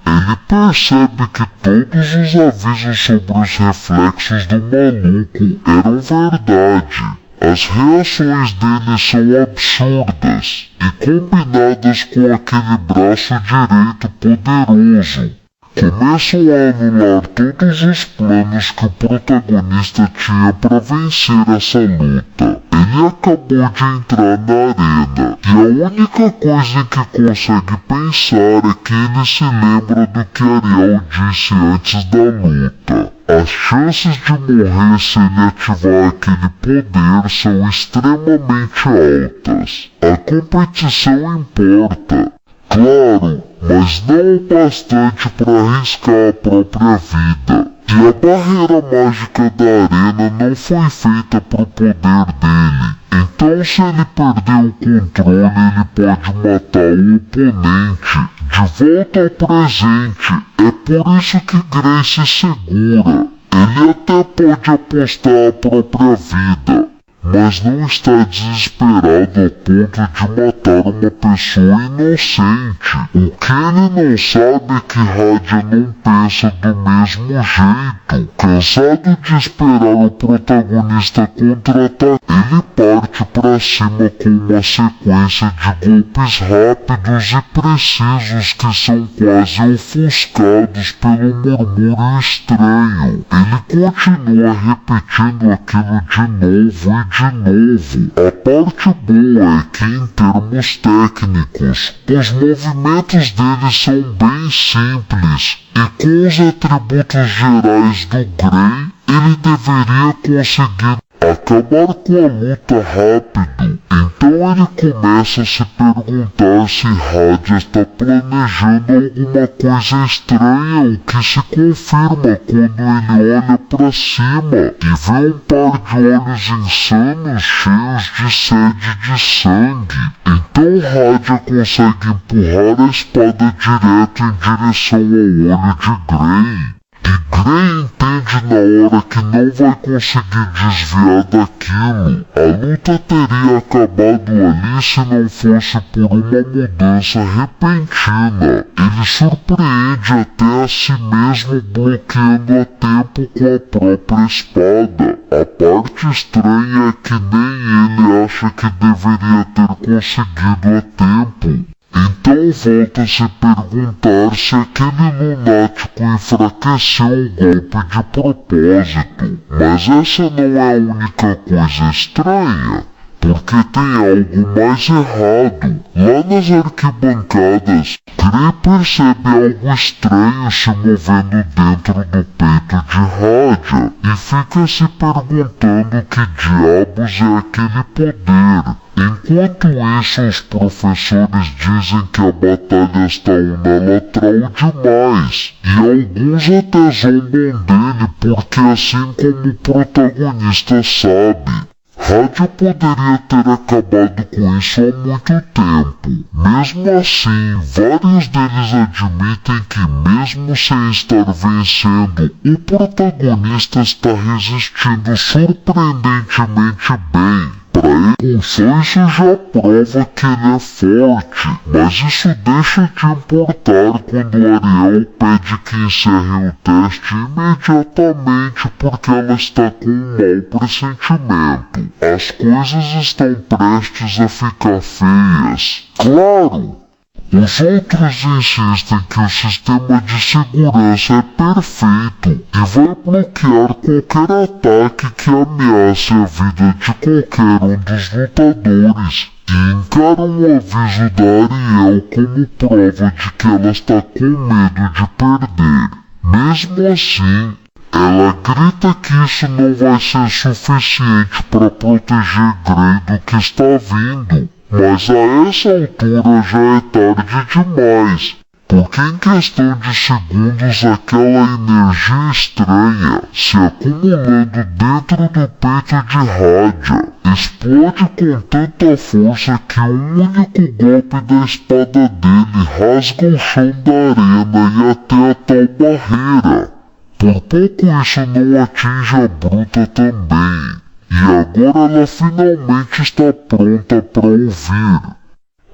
ele percebe que todos os avisos sobre os reflexos do maluco eram verdade. As reações dele são absurdas e combinadas com aquele braço direito poderoso, começam a anular todos os planos que o protagonista tinha para vencer essa luta. Ele acabou de entrar na arena e a única coisa que consegue pensar é que ele se lembra do que Ariel disse antes da luta. As chances de morrer se ele ativar aquele poder são extremamente altas. A competição importa, claro, mas não o bastante para arriscar a própria vida. E a barreira mágica da arena não foi feita pro poder dele. Então se ele perder o controle, ele pode matar o oponente. De volta ao presente, é por isso que Grey se segura. Ele até pode apostar a própria vida, mas não está desesperado a ponto de matar uma pessoa inocente. O que ele não sabe é que Radia não pensa do mesmo jeito. Cansado de esperar o protagonista contra-atacar, ele parte para cima com uma sequência de golpes rápidos e precisos que são quase ofuscados pelo murmúrio estranho. Ele continua repetindo aquilo de novo e de novo. A parte boa é que, em termos técnicos, os movimentos dele são bem simples, e com os atributos gerais do Grey, ele deveria conseguir acabar com a luta rápido. Então ele começa a se perguntar se Radia está planejando alguma coisa estranha, o que se confirma quando ele olha para cima e vê um par de olhos insanos cheios de sede de sangue. Então Radia consegue empurrar a espada direto em direção ao olho de Grey. E Grey entende na hora que não vai conseguir desviar daquilo. A luta teria acabado ali se não fosse por uma mudança repentina. Ele surpreende até a si mesmo bloqueando a tempo com a própria espada. A parte estranha é que nem ele acha que deveria ter conseguido a tempo. Então volta a se perguntar se aquele lunático enfraqueceu o golpe de propósito. Mas essa não é a única coisa estranha, porque tem algo mais errado. Lá nas arquibancadas, Gray percebe algo estranho se movendo dentro do peito de Radia e fica se perguntando que diabos é aquele poder. Enquanto isso, os professores dizem que a batalha está unilateral demais, e alguns até zombam dele porque, assim como o protagonista sabe, Radia poderia ter acabado com isso há muito tempo. Mesmo assim, vários deles admitem que, mesmo sem estar vencendo, o protagonista está resistindo surpreendentemente bem. Pra ele, só isso já prova que ele é forte, mas isso deixa de importar quando Ariel pede que encerre o teste imediatamente porque ela está com um mau pressentimento. As coisas estão prestes a ficar feias. Claro! Os outros insistem que o sistema de segurança é perfeito e vai bloquear qualquer ataque que ameace a vida de qualquer um dos lutadores e encaram o aviso da Ariel como prova de que ela está com medo de perder. Mesmo assim, ela grita que isso não vai ser suficiente para proteger Gray do que está vindo. Mas a essa altura já é tarde demais, porque em questão de segundos aquela energia estranha se acumulando dentro do peito de Radia explode com tanta força que um único golpe da espada dele rasga o chão da arena e até a tal barreira. Por pouco isso não atinge a bruta também. E agora ela finalmente está pronta para ouvir.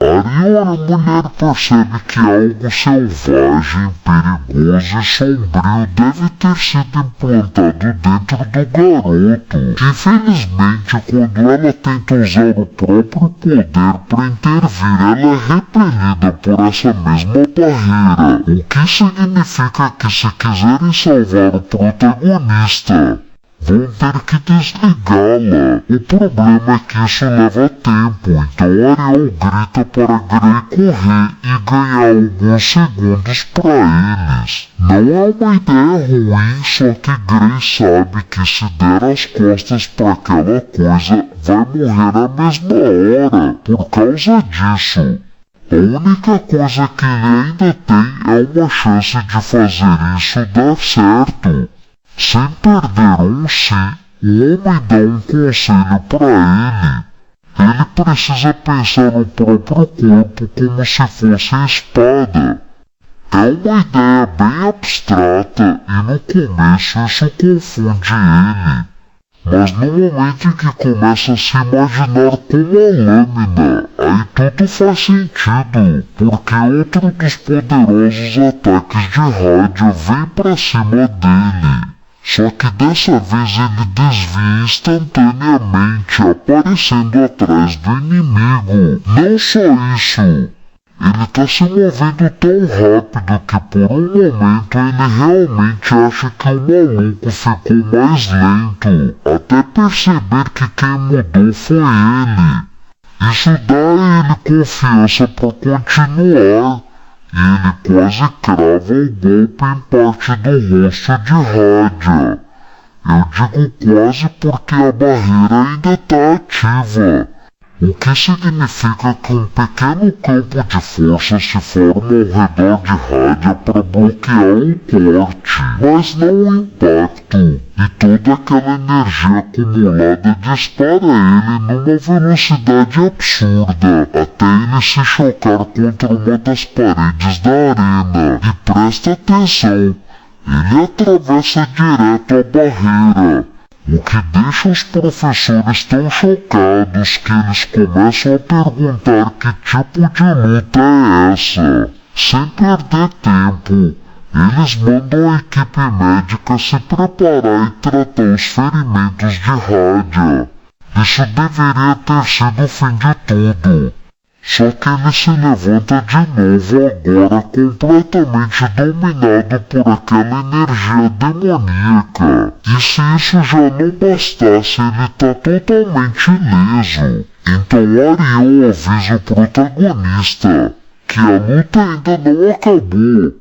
Ariel, a mulher, percebe que algo selvagem, perigoso e sombrio deve ter sido implantado dentro do garoto. Infelizmente, quando ela tenta usar o próprio poder para intervir, ela é repelida por essa mesma barreira. O que significa que se quiserem salvar o protagonista, vão ter que desligá-la. O problema é que isso leva tempo, então Ariel grita para Gray correr e ganhar alguns segundos para eles. Não é uma ideia ruim, só que Gray sabe que se der as costas para aquela coisa, vai morrer na mesma hora por causa disso. A única coisa que ele ainda tem é uma chance de fazer isso dar certo. Sem perder si, o homem dá um conselho para ele. Ele precisa pensar no próprio corpo como se fosse espada. É uma ideia bem abstrata e no começo isso confunde ele. Mas no momento em que começa a se imaginar como a lâmina, aí tudo faz sentido, porque outro dos poderosos ataques de Radia vem para cima dele. Só que dessa vez ele desvia instantaneamente, aparecendo atrás do inimigo. Não só isso, ele tá se movendo tão rápido que por um momento ele realmente acha que o maluco ficou mais lento, até perceber que quem mudou foi ele. Isso dá a ele confiança para continuar. E ele quase crava o golpe em parte do rosto de Radia. Eu digo quase porque a barreira ainda está ativa, o que significa que um pequeno campo de força se forma ao redor de Radia para bloquear o corte, mas não o impacto, e toda aquela energia acumulada dispara ele numa velocidade absurda, até ele se chocar contra uma das paredes da arena. E presta atenção, ele atravessa direto a barreira, o que deixa os professores tão chocados que eles começam a perguntar que tipo de luta é essa. Sem perder tempo, eles mandam a equipe médica se preparar e tratar os ferimentos de Radia. Isso deveria ter sido o fim de tudo. Só que ele se levanta de novo agora completamente dominado por aquela energia demoníaca. E se isso já não bastasse, ele tá totalmente ileso. Então Ariel avisa o protagonista que a luta ainda não acabou.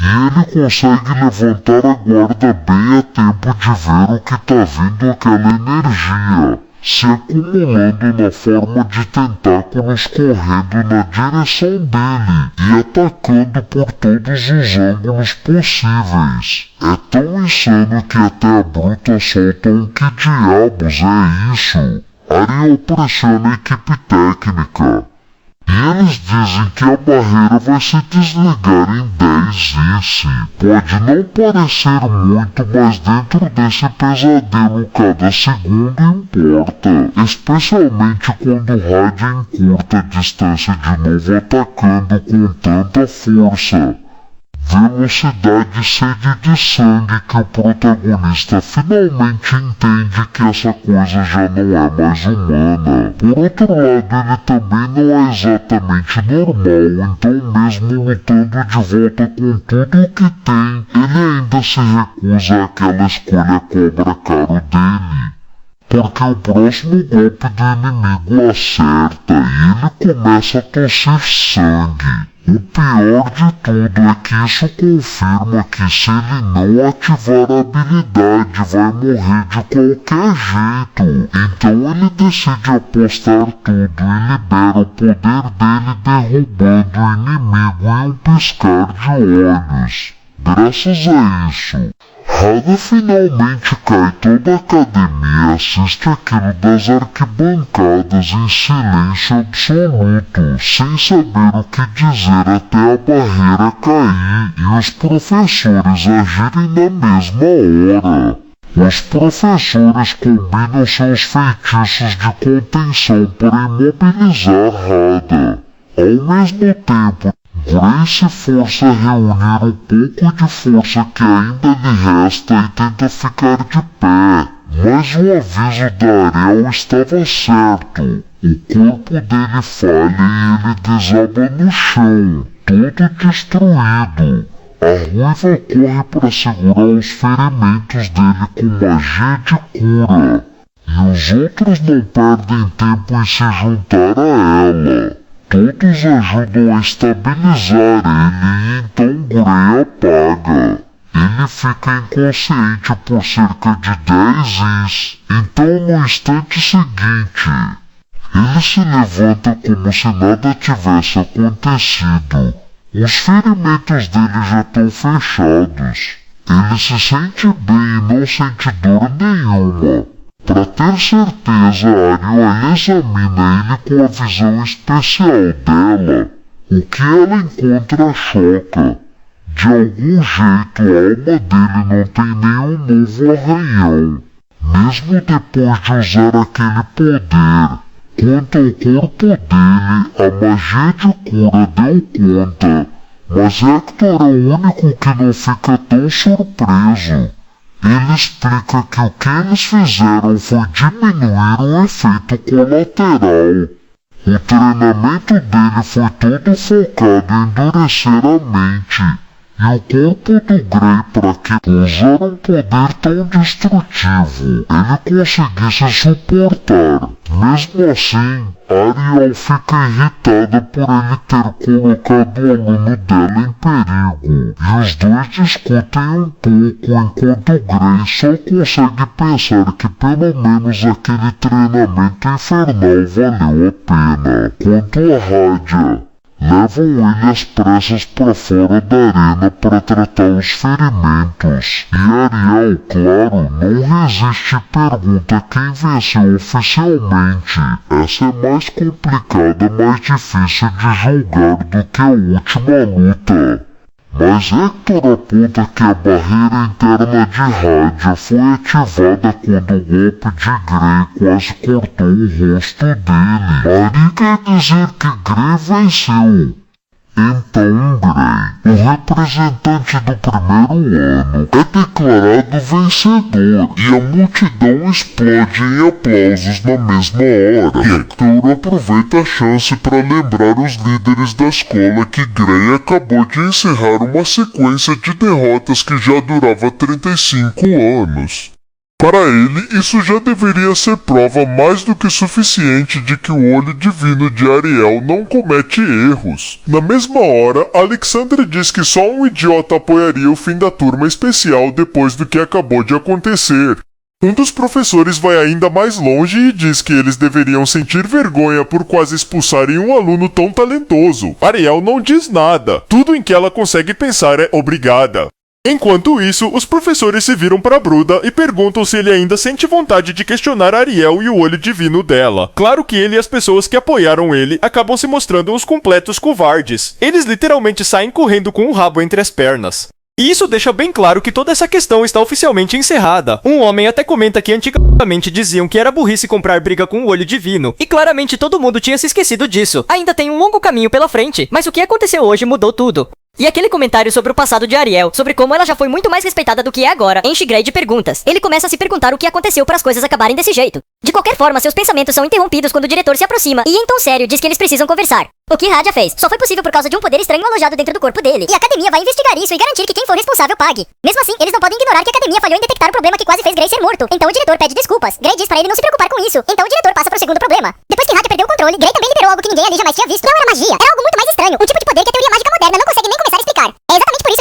E ele consegue levantar a guarda bem a tempo de ver o que tá vindo aquela energia, se acumulando na forma de tentáculos correndo na direção dele e atacando por todos os ângulos possíveis. É tão insano que até a Bruta solta um "que diabos é isso?". Ariel pressiona a equipe técnica. E eles dizem que a barreira vai se desligar em 10 esse. Pode não parecer muito, mas dentro desse pesadelo cada segundo importa. Especialmente quando o rádio em curta distância de novo atacando com tanta força. Velocidade e sede de sangue que o protagonista finalmente entende que essa coisa já não é mais humana. Por outro lado, ele também não é exatamente normal, então mesmo lutando de volta com tudo o que tem, ele ainda se recusa àquela escolha cobra caro dele. Porque o próximo golpe do inimigo acerta e ele começa a tossir sangue. O pior de tudo é que isso confirma que se ele não ativar a habilidade vai morrer de qualquer jeito. Então ele decide apostar tudo e libera o poder dele derrubando o inimigo em um piscar de olhos. Graças a isso, Hada finalmente cai. Toda a academia assiste aquilo das arquibancadas em silêncio absoluto, sem saber o que dizer até a barreira cair e os professores agirem na mesma hora. Os professores combinam seus feitiços de contenção para imobilizar Hada. Ao mesmo tempo, Grace força a reunir um pouco de força que ainda lhe resta e tenta ficar de pé. Mas o aviso da Ariel estava certo. O corpo dele falha e ele desaba no chão, todo destruído. A Ruiva corre para segurar os ferimentos dele com magia de cura. E os outros não perdem tempo em se juntar a ela. Todos ajudam a estabilizar ele e então Grey apaga. Ele fica inconsciente por cerca de 10 is. Então no instante seguinte, ele se levanta como se nada tivesse acontecido. Os ferimentos dele já estão fechados. Ele se sente bem e não sente dor nenhuma. Para ter certeza, Ariel examina ele com a visão especial dela. O que ela encontra choca. De algum jeito, a alma dele não tem nenhum novo arranhão, mesmo depois de usar aquele poder. Quanto ao corpo dele, a magia de cura deu conta, mas Hector é o único que não fica tão surpreso. Ele explica que o que eles fizeram foi diminuir o efeito colateral. O treinamento dele foi todo focado em endurecer a mente, e o corpo do Grey, para que usar um poder tão destrutivo, ele conseguisse suportar. Mesmo assim, Ariel fica irritada por ele ter colocado o aluno dela em perigo, e os dois discutem um pouco enquanto Grey só consegue pensar que pelo menos aquele treinamento infernal valeu a pena. Quanto a Radia, levam ele às pressas para fora da arena para tratar os ferimentos. E Ariel, claro, não resiste e pergunta quem venceu oficialmente. Essa é mais complicada, mais difícil de julgar do que a última luta. Mas Hector aponta que a barreira interna de Radia foi ativada quando o golpe de Grey quase cortou o rosto dele. Ari quer dizer que Grey venceu. Então, Gray, o representante do primeiro ano é declarado vencedor e a multidão explode em aplausos na mesma hora. E Hector aproveita a chance para lembrar os líderes da escola que Gray acabou de encerrar uma sequência de derrotas que já durava 35 anos. Para ele, isso já deveria ser prova mais do que suficiente de que o olho divino de Ariel não comete erros. Na mesma hora, Alexandre diz que só um idiota apoiaria o fim da turma especial depois do que acabou de acontecer. Um dos professores vai ainda mais longe e diz que eles deveriam sentir vergonha por quase expulsarem um aluno tão talentoso. Ariel não diz nada. Tudo em que ela consegue pensar é obrigada. Enquanto isso, os professores se viram para Bruda e perguntam se ele ainda sente vontade de questionar Ariel e o olho divino dela. Claro que ele e as pessoas que apoiaram ele acabam se mostrando uns completos covardes. Eles literalmente saem correndo com o rabo entre as pernas. E isso deixa bem claro que toda essa questão está oficialmente encerrada. Um homem até comenta que antigamente diziam que era burrice comprar briga com o olho divino, e claramente todo mundo tinha se esquecido disso. Ainda tem um longo caminho pela frente, mas o que aconteceu hoje mudou tudo. E aquele comentário sobre o passado de Ariel, sobre como ela já foi muito mais respeitada do que é agora, enche Gray de perguntas. Ele começa a se perguntar o que aconteceu para as coisas acabarem desse jeito. De qualquer forma, seus pensamentos são interrompidos quando o diretor se aproxima e em tom sério diz que eles precisam conversar. O que Radia fez só foi possível por causa de um poder estranho alojado dentro do corpo dele. E a academia vai investigar isso e garantir que quem for responsável pague. Mesmo assim, eles não podem ignorar que a academia falhou em detectar o problema que quase fez Gray ser morto. Então o diretor pede desculpas. Gray diz para ele não se preocupar com isso. Então o diretor passa pro segundo problema. Depois que Radia perdeu o controle, Gray também liberou algo que ninguém ali jamais tinha visto. Não era magia, era algo muito mais estranho. Um tipo de poder que a teoria mágica moderna não consegue nem começar a explicar. É exatamente por isso